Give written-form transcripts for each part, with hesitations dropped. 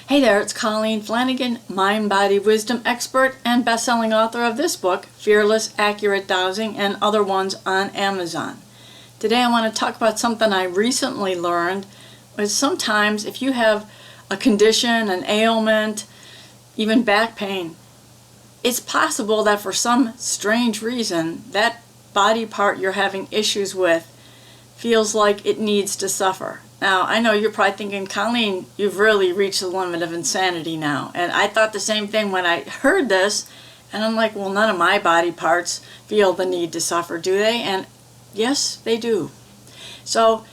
Hey there, it's Colleen Flanagan, mind, body, wisdom expert and best-selling author of this book, Fearless, Accurate Dowsing, and other ones on Amazon. Today I want to talk about something I recently learned, is sometimes if you have a condition, an ailment, even back pain, it's possible that for some strange reason that body part you're having issues with feels like it needs to suffer. Now, I know you're probably thinking, Colleen, you've really reached the limit of insanity now. And I thought the same thing when I heard this, and I'm like, well, none of my body parts feel the need to suffer, do they? And yes, they do. So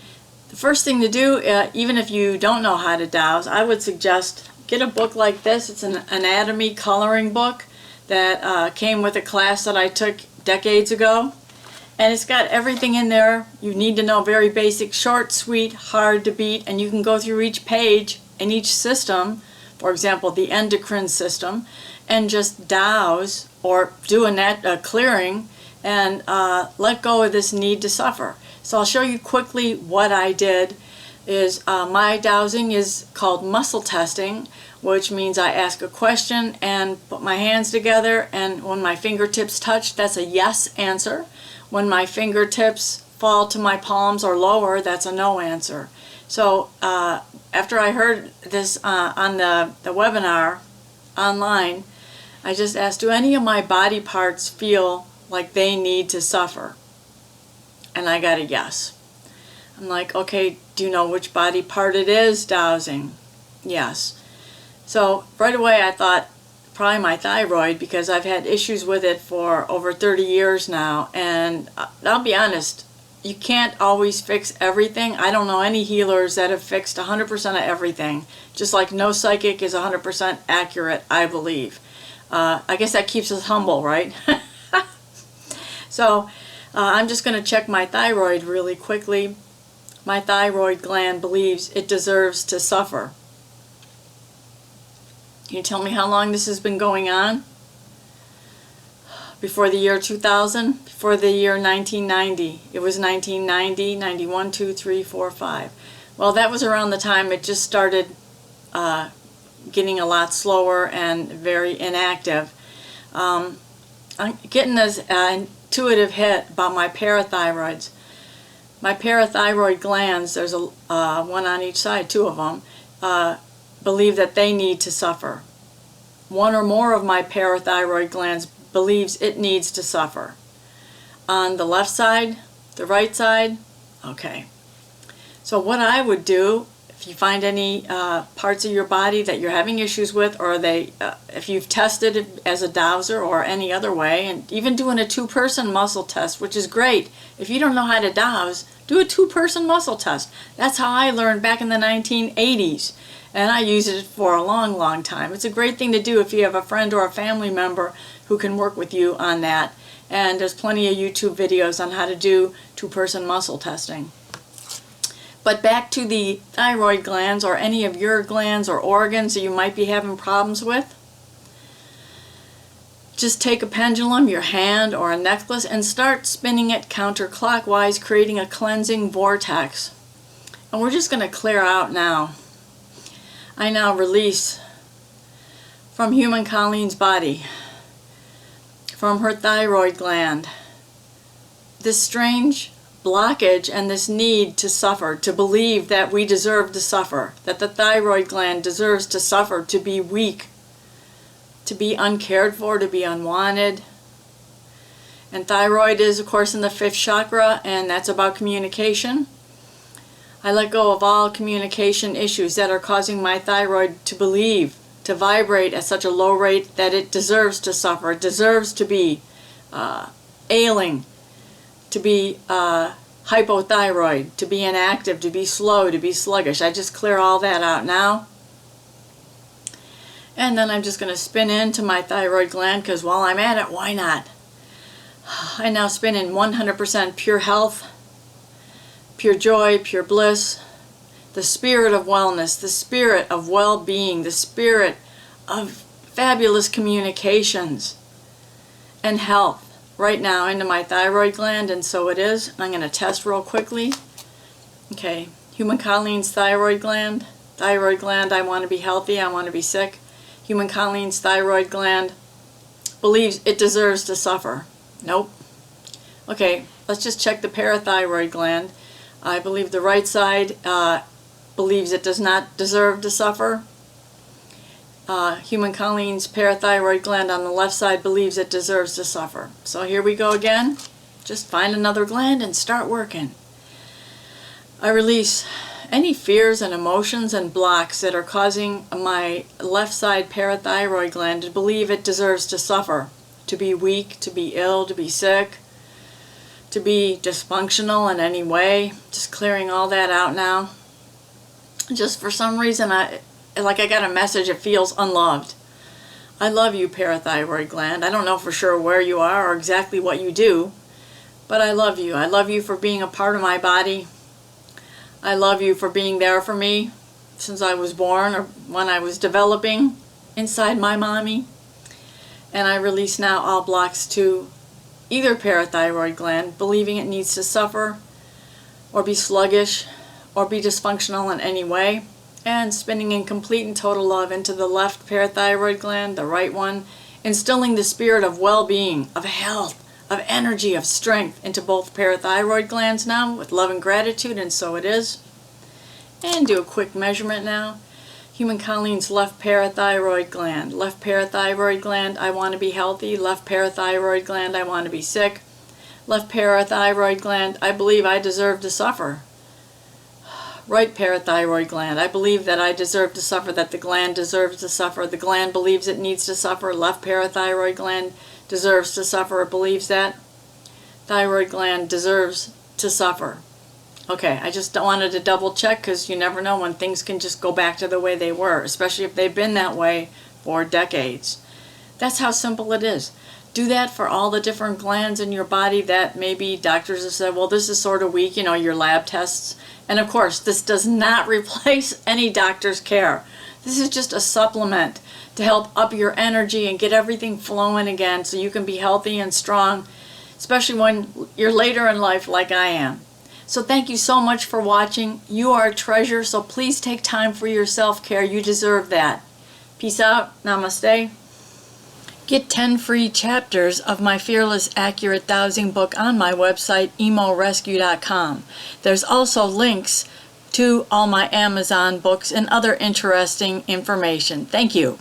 the first thing to do, even if you don't know how to dowse, I would suggest get a book like this. It's an anatomy coloring book that came with a class that I took decades ago. And it's got everything in there you need to know, very basic, short, sweet, hard to beat, and you can go through each page and each system, for example, the endocrine system, and just dowse or do a clearing and let go of this need to suffer. So I'll show you quickly what I did. My dowsing is called muscle testing, which means I ask a question and put my hands together, and when my fingertips touch, that's a yes answer. When my fingertips fall to my palms or lower, that's a no answer. So after I heard this on the webinar online, I just asked, do any of my body parts feel like they need to suffer? And I got a yes. I'm like, okay, do you know which body part it is dowsing? Yes. So right away I thought, probably my thyroid, because I've had issues with it for over 30 years now, and I'll be honest, you can't always fix everything. I don't know any healers that have fixed 100% of everything, just like no psychic is 100% accurate, I believe. I guess that keeps us humble, right? So I'm just going to check my thyroid really quickly. My thyroid gland believes it deserves to suffer. Can you tell me how long this has been going on? Before the year 2000? Before the year 1990. It was 1990, 91, 2, 3, 4, 5. Well, that was around the time it just started getting a lot slower and very inactive. I'm getting this intuitive hit about my parathyroids. My parathyroid glands, there's one on each side, two of them, believe that they need to suffer. One or more of my parathyroid glands believes it needs to suffer. On the left side, the right side, okay. So what I would do, if you find any parts of your body that you're having issues with, or if you've tested it as a dowser or any other way, and even doing a two-person muscle test, which is great. If you don't know how to dowse, do a two-person muscle test. That's how I learned back in the 1980s. And I use it for a long, long time. It's a great thing to do if you have a friend or a family member who can work with you on that. And there's plenty of YouTube videos on how to do two-person muscle testing. But back to the thyroid glands, or any of your glands or organs that you might be having problems with. Just take a pendulum, your hand, or a necklace, and start spinning it counterclockwise, creating a cleansing vortex. And we're just going to clear out now. I now release from human Colleen's body, from her thyroid gland, this strange blockage and this need to suffer, to believe that we deserve to suffer, that the thyroid gland deserves to suffer, to be weak, to be uncared for, to be unwanted. And thyroid is, of course, in the 5th chakra, and that's about communication. I let go of all communication issues that are causing my thyroid to believe, to vibrate at such a low rate that it deserves to suffer. It deserves to be ailing, to be hypothyroid, to be inactive, to be slow, to be sluggish. I just clear all that out now. And then I'm just going to spin into my thyroid gland, because while I'm at it, why not? I now spin in 100% pure health, pure joy, pure bliss, the spirit of wellness, the spirit of well-being, the spirit of fabulous communications and health right now into my thyroid gland, and so it is. I'm going to test real quickly. Okay, human Colleen's thyroid gland, Thyroid gland, I want to be healthy, I want to be sick. Human Colleen's thyroid gland believes it deserves to suffer. Nope. Okay, let's just check the parathyroid gland. I believe the right side believes it does not deserve to suffer. Human Colleen's parathyroid gland on the left side believes it deserves to suffer. So here we go again. Just find another gland and start working. I release any fears and emotions and blocks that are causing my left side parathyroid gland to believe it deserves to suffer, to be weak, to be ill, to be sick, to be dysfunctional in any way. Just clearing all that out now. Just for some reason, I got a message, it feels unloved. I love you, parathyroid gland. I don't know for sure where you are or exactly what you do, but I love you. I love you for being a part of my body. I love you for being there for me since I was born or when I was developing inside my mommy. And I release now all blocks to either parathyroid gland, believing it needs to suffer or be sluggish or be dysfunctional in any way, and spinning in complete and total love into the left parathyroid gland, the right one, instilling the spirit of well-being, of health, of energy, of strength into both parathyroid glands now with love and gratitude, and so it is. And do a quick measurement now. Human Colleen's left parathyroid gland. Left parathyroid gland, I want to be healthy. Left parathyroid gland, I want to be sick. Left parathyroid gland, I believe I deserve to suffer. Right parathyroid gland, I believe that I deserve to suffer, that the gland deserves to suffer. The gland believes it needs to suffer. Left parathyroid gland deserves to suffer, it believes that. Thyroid gland deserves to suffer. Okay, I just wanted to double check because you never know when things can just go back to the way they were, especially if they've been that way for decades. That's how simple it is. Do that for all the different glands in your body that maybe doctors have said, well, this is sort of weak, your lab tests. And of course, this does not replace any doctor's care. This is just a supplement to help up your energy and get everything flowing again so you can be healthy and strong, especially when you're later in life like I am. So thank you so much for watching. You are a treasure, so please take time for your self-care. You deserve that. Peace out. Namaste. Get 10 free chapters of my Fearless Accurate Dowsing book on my website, emorescue.com. There's also links to all my Amazon books and other interesting information. Thank you.